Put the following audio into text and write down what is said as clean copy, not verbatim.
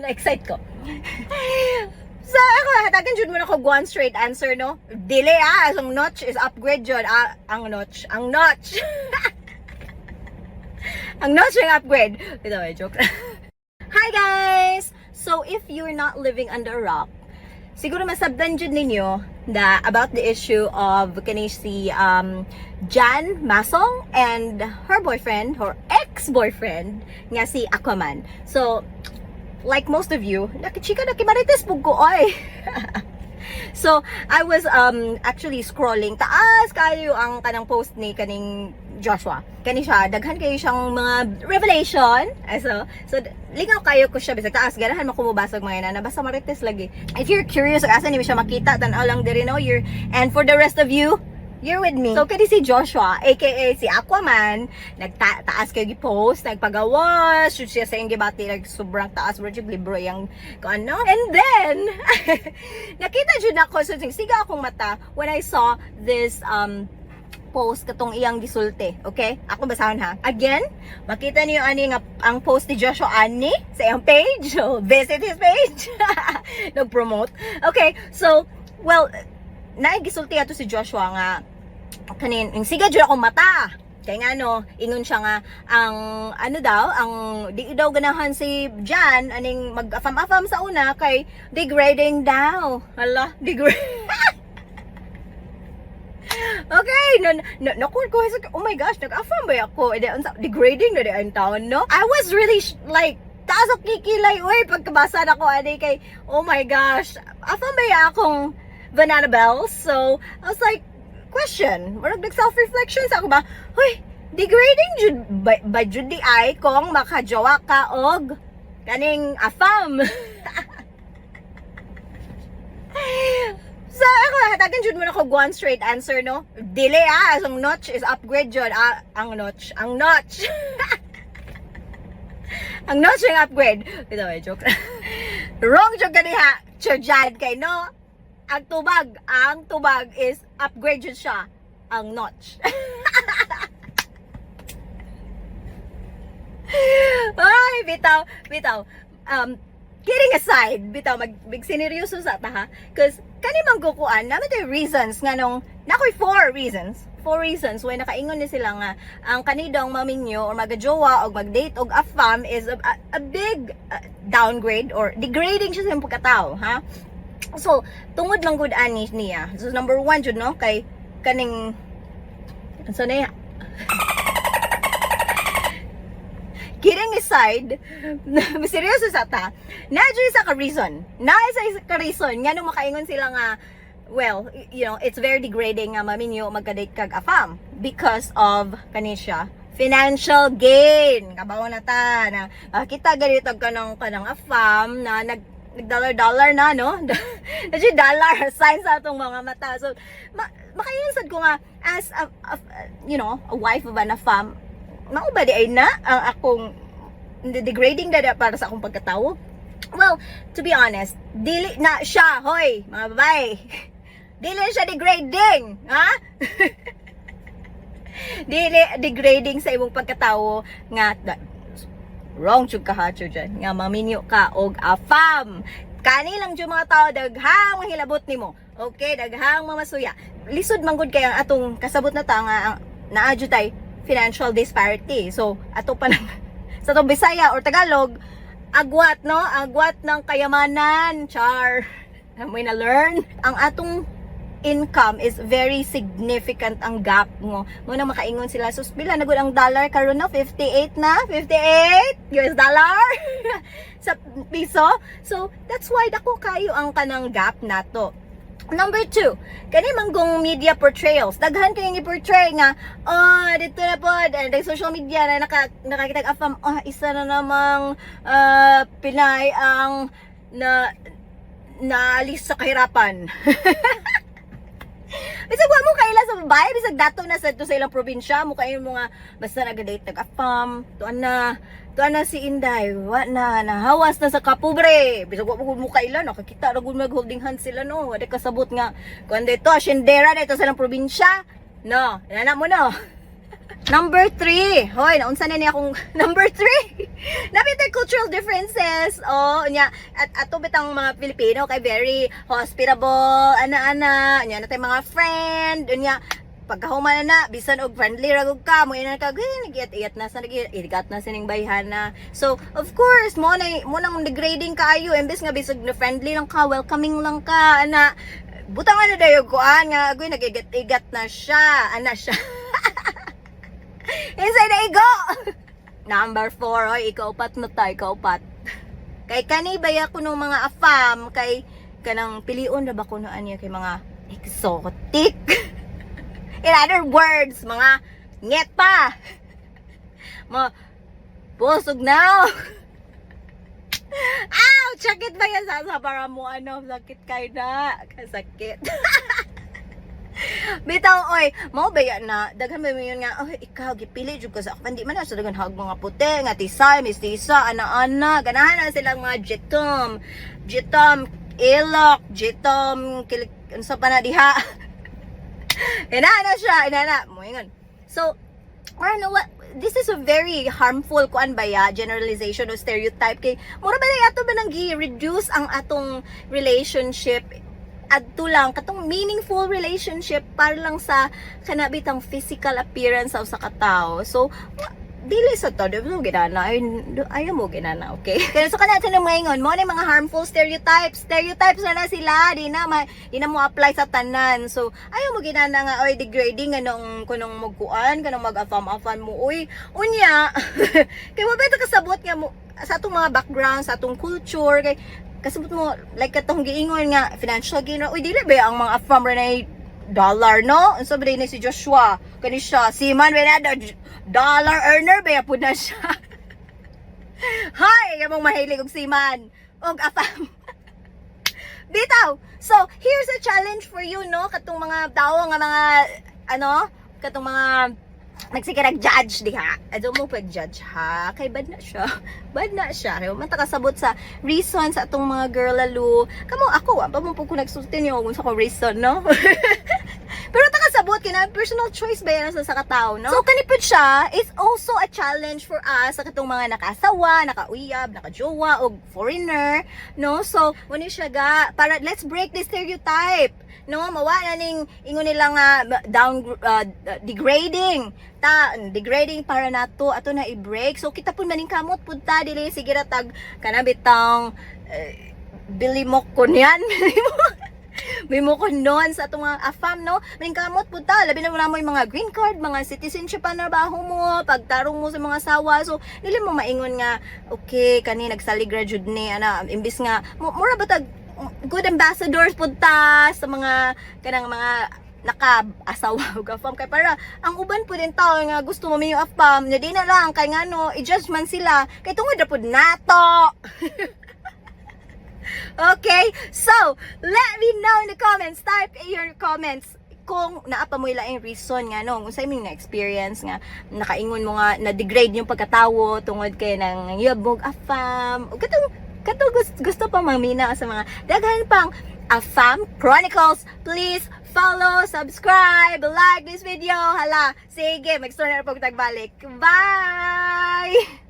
Na-excite ko. So, ako, hatagan jud mo na ko one straight answer, no? Dili, ang notch is upgrade jud. Ang notch. Ang notch yung upgrade. Ito, joke. Hi, guys! So, if you're not living under a rock, siguro masabdan jud ninyo about the issue of si Jan Masong and her boyfriend, her ex-boyfriend, nga si Aquaman. So, like most of you, nakichika na kimarites pug ko, oy. So, I was actually scrolling taas kayo ang kanang post ni kaning Joshua. Kani siya, daghan kayo siyang mga revelation. So lingaw kayo ko siya bisag taas ganahan mo kumubasag mga ina basta marites lagi. If you're curious asa ni siya makita tan-aw lang diri no, and for the rest of you, you're with me. So, kani si Joshua, aka si Aquaman, nagtaas kayo gi-post, nagpagawas, shoot siya sa yung gibati, sobrang taas, bro, libro yung, ano. And then, nakita dyan ako, so, siga akong mata, when I saw this, post katong iyang gisulti, okay? Ako basahan ha. Again, makita niyo ani nga ang post ni Joshua ani sa iyang page. So, visit his page. Nag-promote. Okay, so, well, naigisulti ato si Joshua nga kanin siga jud akong mata kay nga no ingon siya nga ang ano daw ang di daw ganahan si Jan aning mag-afam-afam sa una kay degrading daw. Hala, okay, no, oh my gosh, nag-afam ba ako? Degrading na di ang taon, no? I was really like taas kikilay uy pagkabasa na ko ani kay oh my gosh, afam ba akong Banana Bells. So, I was like, question, marag nag-self-reflection sa ako ba, huy, degrading jud ba jud di ay kung makajowa ka og kaning afam. So, ako, hatagan jud mo na ko one straight answer, no? Dili, ang notch is upgrade jud. Ang notch. Ang notch yung upgrade. Ito, joke. Wrong joke ka niya. Churjad kay, no? Ang tubag is upgrade yun siya. Ang notch. Ay, bitaw. Kidding aside, bitaw, sineryoso sa ta ha. Because, kanimang kukuan, naman tayo reasons nga nung, nakoy 4 reasons why nakaingon ni sila nga ang kanidong maminyo or magajowa o mag-date og afam is a big downgrade or degrading siya sa iyong pagkatao, ha? So, tungod lang good ani niya. So, number 1 jud no kay kaning so na kidding aside, seryoso sa ta. Na sa ka reason nga nung makaingon sila nga well, you know, it's very degrading nga maminyo magka-date kag afam because of kanisya financial gain. Kabaw na ta na kita ganito kanang afam na nag-dollar na, no? Naging dollar sign sa atong mga mata. So, makayansad ko nga, as you know, a wife of an afam, maubadi ay na ang akong degrading na para sa akong pagkatao. Well, to be honest, dili na siya, hoy, mga babae. Dili siya degrading, ha? Dili degrading sa imong pagkatao nga wrong jud ka ha dyan nga maminyo ka og afam. Kani lang jud mga tao daghang mahilabot nimo. Okay, daghang mamasuya. Lisod man gud kay ang atong kasabot na ta nga naa jud tay financial disparity. So ato pa lang sa tong Bisaya or Tagalog, agwat no, agwat ng kayamanan, char. May na learn ang atong income is very significant ang gap mo. Muna makaingon sila, sus, bila na ang dollar karon no? 58 na? 58 US dollar sa piso. So, that's why dako kayo ang kanang gap nato. Number 2, kani manggong media portrayals. Daghan kayong i-portray nga, dito na po, social media na nakakitag afam, isa na namang Pinay ang naalis sa kahirapan. Bisag wa mo kaila sa babae, bisag dato na sa ilang probinsya, mo kayo mga basta nag-date nag-afam, tuan na si Inday, wa na nahawas na sa kapobre. Bisag wa mo kaila, nakakita ra gud mag-holding hands sila no. Wala kasabot nga kun dito, syendera dito sa ilang probinsya. No, inana mo no. Number 3. Hoy, naunsa na niya akong number 3. Napitay cultural differences. Oh, nya at ato bitang mga Pilipino kay very hospitable, ana-ana, nya natay mga friend, nya pagkahuman na bisan og friendly ra gud ka mo ina ka nagiyat-iyat na sa nagigat na sining bayhana. So of course mo nang degrading kaayo imbes nga bisag na friendly lang ka, welcoming lang ka ana butang ano dayo kuan nga agoy nagigat-igat na siya ana siya. Inside na igo. Number 4 oy ikaupat na ta ikaupat. Kay kani baya ko ng mga afam kay kanang pilion ra ba kuno anya kay mga exotic. In other words, mga nget pa. Mga busog na. Ow! Sakit ba yan sa para mo ano? Sakit kayo na. Kasakit. Bitaw, oy, mau baya na. Daghan ba yun nga, oh, ikaw, gipili jud ka sa ako. Hindi man na sa dagan hag mga puti, nga tisay, mistisa, ana-ana. Ganahan na silang mga jitom, ilok, jitom, ano sa pa na diha. Inana siya, mo ingon. So, ano what this is a very harmful kuan ba ya generalization o stereotype kay mura ba na ato ba nang gi-reduce ang atong relationship adto lang katong meaningful relationship para lang sa kanabitang physical appearance sa usa ka tawo. So, dili sa to, di mo ginana, ayaw mo ginana, okay? Kaya so kanata ng mga mo na mga harmful stereotypes na sila, di na mo apply sa tanan. So, ayaw mo ginana nga, oy, degrading, anong kunong magkuan, kanong mag-afam-afam mo, uy, unya, kaya mo ba ito kasabot nga mo, sa atong mga background, sa atong culture, kay kasabot mo, like katong giingon nga, financial gain, uy, dili ba ang mga afam rin dollar, no? Ang sabi na si Joshua, kani siya, si man, dollar earner, ba po na siya. Hay, yung mong mahilig og siman, og afam. Bitaw, so, here's a challenge for you, no? Katong mga tao, nga mga, katong mga, nagsikirag-judge, di ha? Ado mo pag-judge, ha? Kay bad na siya. Bad na siya. Kaya man kasabot sa reason sa atong mga girl lalo. Kamo, ako, pa mo po kung nagsultin yung kung sa ko reason, no? Pero takasabot, kina personal choice ba yan sa katao, no? So, kanipod siya is also a challenge for us sa katong mga nakasawa, nakauyab, nakajowa, o foreigner, no? So, muna siya ga, para let's break this stereotype, no? Mawa na ning ingon nila nga degrading para nato ato na i-break. So kita pun maning kamot punta dili sige ra tag kanabitang bilimok kon yan. May mo kon noon sa atong mga afam, no? Maning kamot punta labi na mo yung mga green card, mga citizenship pa trabaho mo, pagtarong mo sa mga sawa. So dili mo maingon nga okay kani nagsaligra jud ni ana imbis nga mura ba tag good ambassadors punta sa mga kanang mga naka-asawa o afam kay para ang uban po din tao nga gusto mo yung afam nya di na lang kay ngano i-judge man sila kay tungod ra pud nato. Okay, so let me know in the comments, type in your comments kung naapa mo ilaing reason nga no kung sa imong na-experience nga nakaingon mo nga na-degrade yung pagkatawo tungod kay nang yabog afam o katong gusto pa mamina sa mga daghan pang Afam Chronicles. Please follow, subscribe, like this video. Hala, sige, mag-store na po tagbalik. Bye!